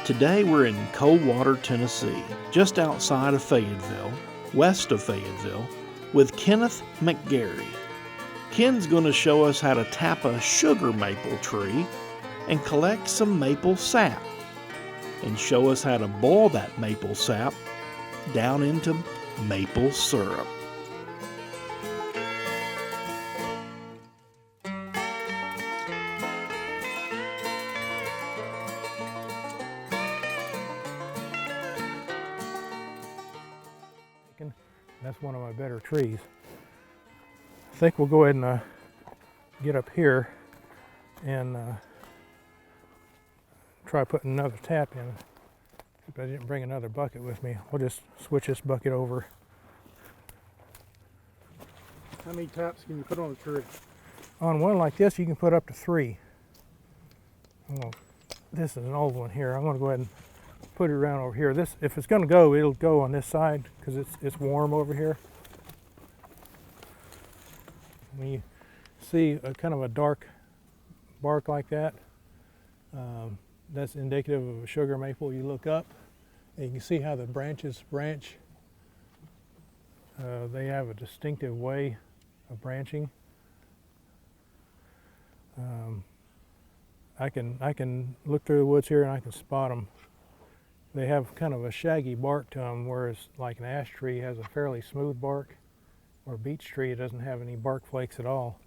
Today we're in Coldwater, Tennessee, just outside of Fayetteville, west of Fayetteville, with Kenneth McGarry. Ken's going to show us how to tap a sugar maple tree and collect some maple sap, and show us how to boil that maple sap down into maple syrup. That's one of my better trees. I think we'll go ahead and get up here and try putting another tap in. But I didn't bring another bucket with me. We'll just switch this bucket over. How many taps can you put on a tree? On one like this, you can put up to 3. This is an old one here. I'm going to go ahead and put it around over here. This, if it's going to go, it'll go on this side because it's warm over here. When you see a kind of a dark bark like that, that's indicative of a sugar maple. You look up and you can see how the branches branch. They have a distinctive way of branching. I can look through the woods here and I can spot them. They have kind of a shaggy bark to them, whereas like an ash tree has a fairly smooth bark, or a beech tree doesn't have any bark flakes at all.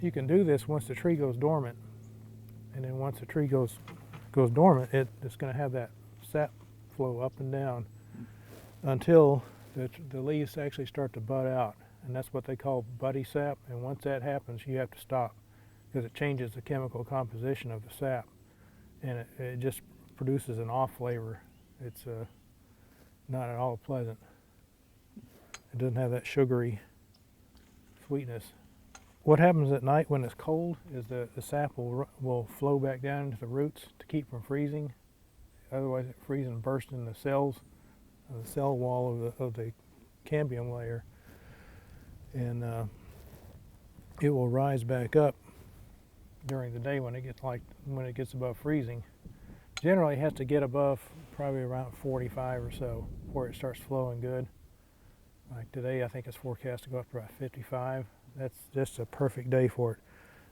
You can do this once the tree goes dormant, and then once the tree goes dormant, it's going to have that sap flow up and down until the leaves actually start to bud out, and that's what they call buddy sap. And once that happens, you have to stop because it changes the chemical composition of the sap, and it just produces an off flavor. It's not at all pleasant. It doesn't have that sugary sweetness. What happens at night when it's cold is the sap will flow back down into the roots to keep from freezing. Otherwise it freezes and bursts in the cells, the cell wall of the cambium layer, and it will rise back up during the day when it gets above freezing. Generally it has to get above probably around 45 or so before it starts flowing good. Like today, I think it's forecast to go up to about 55. That's just a perfect day for it.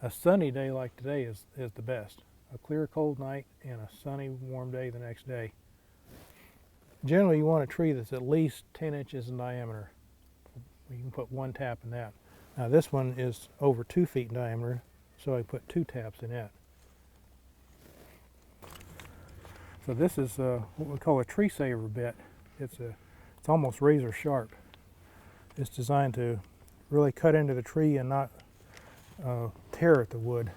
A sunny day like today is the best. A clear, cold night and a sunny, warm day the next day. Generally, you want a tree that's at least 10 inches in diameter. You can put 1 tap in that. Now this one is over 2 feet in diameter, so I put 2 taps in that. So this is what we call a tree saver bit. It's almost razor sharp. It's designed to really cut into the tree and not tear at the wood.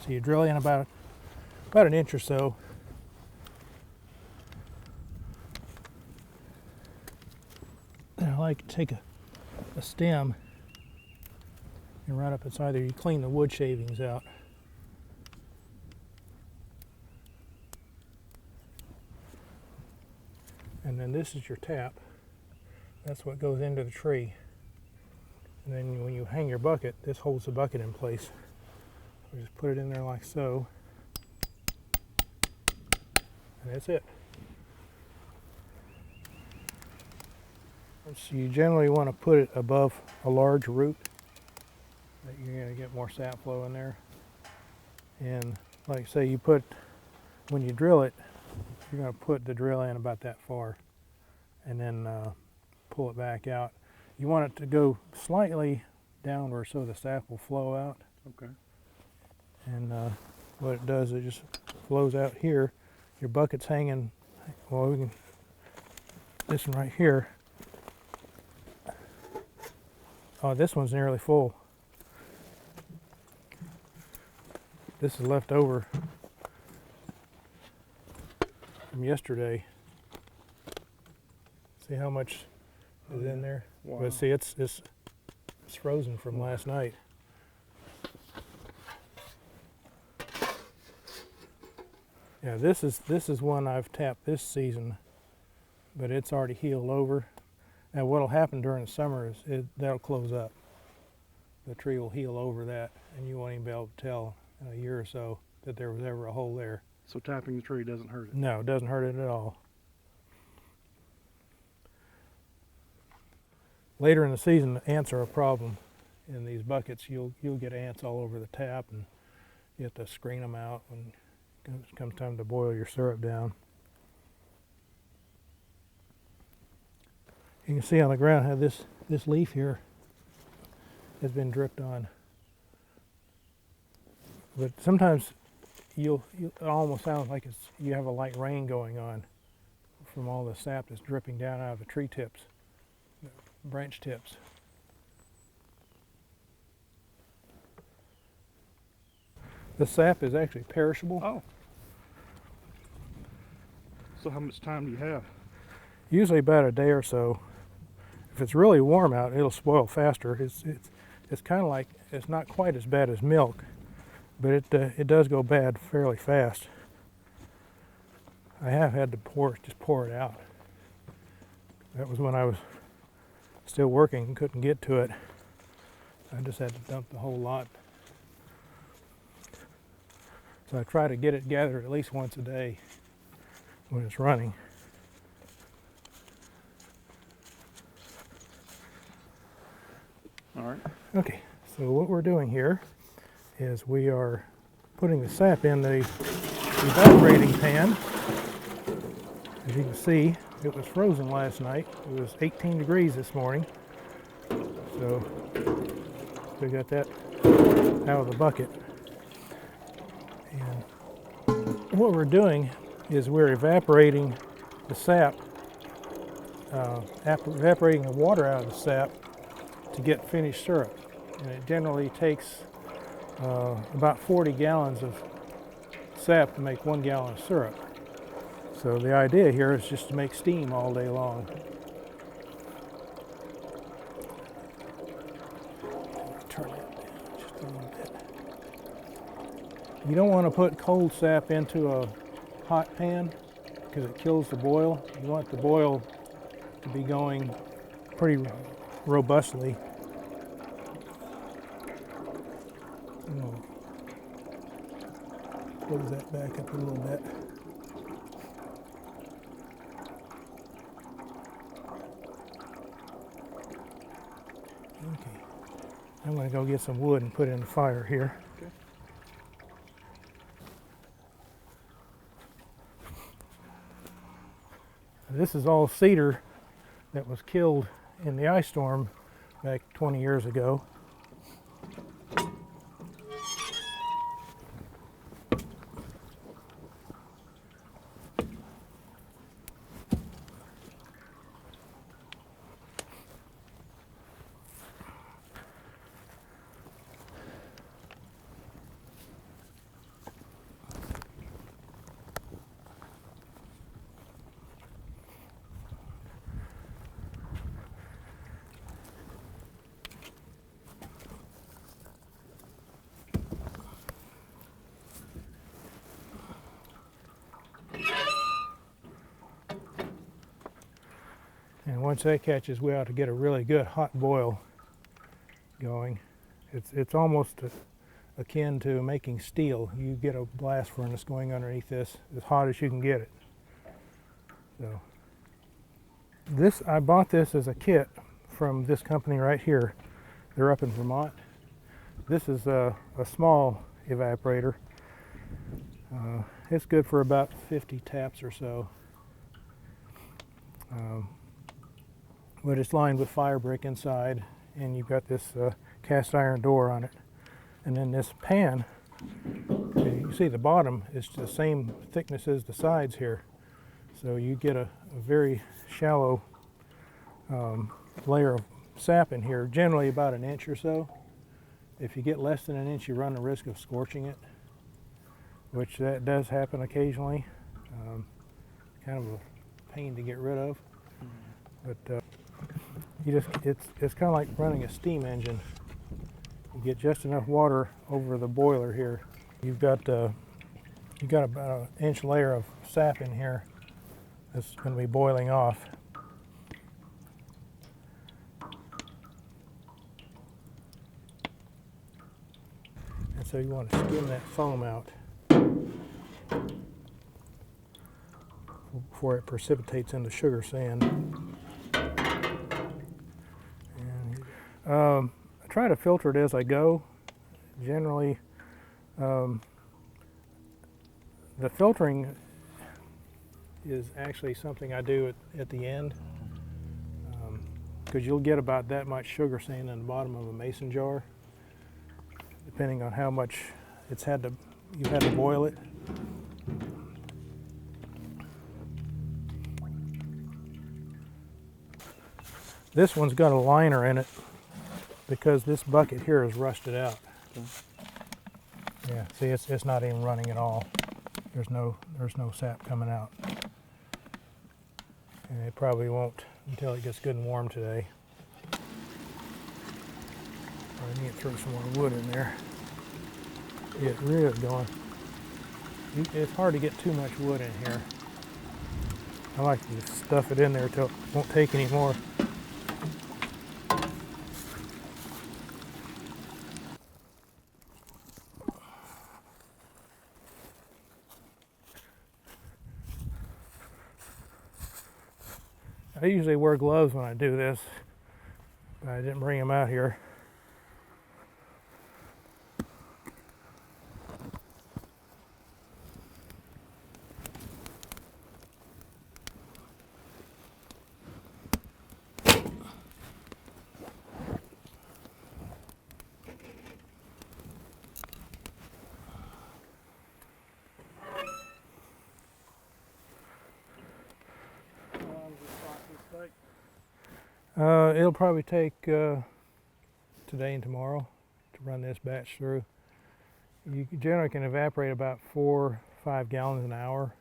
So you drill in about an inch or so. And I like to take a stem and right up inside there. You clean the wood shavings out. And then this is your tap. That's what goes into the tree. And then when you hang your bucket, this holds the bucket in place. So just put it in there like so. And that's it. So you generally want to put it above a large root that you're going to get more sap flow in there. And like say when you drill it, you're going to put the drill in about that far and then pull it back out. You want it to go slightly downward so the sap will flow out. Okay. And what it does, it just flows out here. Your bucket's hanging, well, this one right here. Oh, this one's nearly full. This is left over from yesterday. See how much is in there? Wow. But see, it's frozen from last night. Yeah, this is one I've tapped this season, but it's already healed over. And what'll happen during the summer is that'll close up. the tree will heal over that, and you won't even be able to tell in a year or so that there was ever a hole there. So tapping the tree doesn't hurt it. No, it doesn't hurt it at all. Later in the season, ants are a problem. In these buckets, you'll get ants all over the tap, and you have to screen them out when it comes time to boil your syrup down. You can see on the ground how this leaf here has been dripped on. But sometimes it almost sounds like you have a light rain going on from all the sap that's dripping down out of the tree tips, the branch tips. The sap is actually perishable. Oh. So how much time do you have? Usually about a day or so. If it's really warm out, it'll spoil faster. It's kind of like, it's not quite as bad as milk, but it does go bad fairly fast. I have had to just pour it out. That was when I was still working and couldn't get to it. I just had to dump the whole lot. So I try to get it gathered at least once a day when it's running. All right. Okay, so what we're doing here is we are putting the sap in the evaporating pan. As you can see, it was frozen last night. It was 18 degrees this morning. So we got that out of the bucket. And what we're doing is we're evaporating the sap, evaporating the water out of the sap to get finished syrup. And it generally takes about 40 gallons of sap to make 1 gallon of syrup. So the idea here is just to make steam all day long. Turn it down just a little bit. You don't want to put cold sap into a hot pan because it kills the boil. You want the boil to be going pretty robustly. Close that back up a little bit. Okay, I'm going to go get some wood and put it in the fire here. Okay. This is all cedar that was killed in the ice storm back 20 years ago. And once that catches, we ought to get a really good hot boil going. It's almost akin to making steel. You get a blast furnace going underneath this as hot as you can get it. So I bought this as a kit from this company right here. They're up in Vermont. This is a small evaporator. It's good for about 50 taps or so. But it's lined with fire brick inside, and you've got this cast iron door on it. And then this pan, you see the bottom is the same thickness as the sides here. So you get a very shallow layer of sap in here, generally about an inch or so. If you get less than an inch, you run the risk of scorching it, which that does happen occasionally. Kind of a pain to get rid of. But it's kind of like running a steam engine. You get just enough water over the boiler here. You've got about an inch layer of sap in here that's going to be boiling off. so you want to skim that foam out before it precipitates into sugar sand. And, I try to filter it as I go. Generally, the filtering is actually something I do at the end, because you'll get about that much sugar sand in the bottom of a mason jar, depending on how much you've had to boil it. This one's got a liner in it because this bucket here is rusted out. Okay. Yeah, see, it's not even running at all. There's no sap coming out. And it probably won't until it gets good and warm today. I need to throw some more wood in there. Get rid of going. It's hard to get too much wood in here. I like to stuff it in there till it won't take any more. I usually wear gloves when I do this, but I didn't bring them out here. It'll probably take today and tomorrow to run this batch through. You generally can evaporate about 4 or 5 gallons an hour.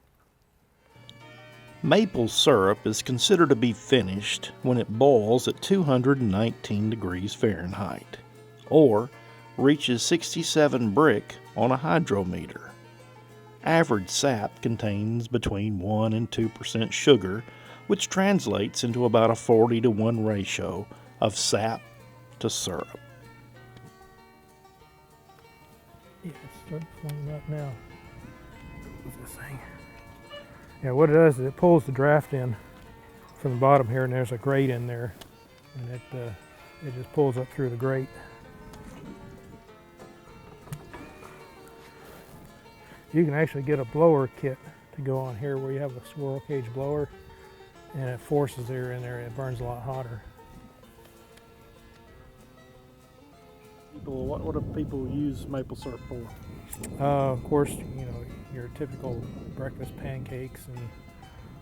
Maple syrup is considered to be finished when it boils at 219 degrees Fahrenheit, or reaches 67 brick on a hydrometer. Average sap contains between 1 and 2% sugar, which translates into about a 40-to-1 ratio of sap to syrup. Yeah, it's starting to foam up now. What's this thing? Yeah, what it does is it pulls the draft in from the bottom here, and there's a grate in there, and it just pulls up through the grate. You can actually get a blower kit to go on here where you have a swirl cage blower, and it forces air in there and it burns a lot hotter. What do people use maple syrup for? Of course, you know, your typical breakfast pancakes and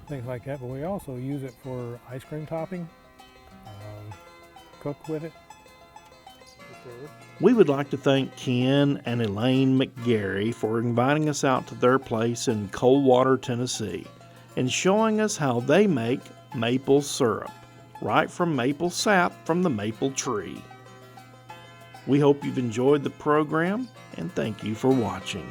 things like that, but we also use it for ice cream topping, cook with it. We would like to thank Ken and Elaine McGarry for inviting us out to their place in Coldwater, Tennessee, and showing us how they make maple syrup, right from maple sap from the maple tree. We hope you've enjoyed the program, and thank you for watching.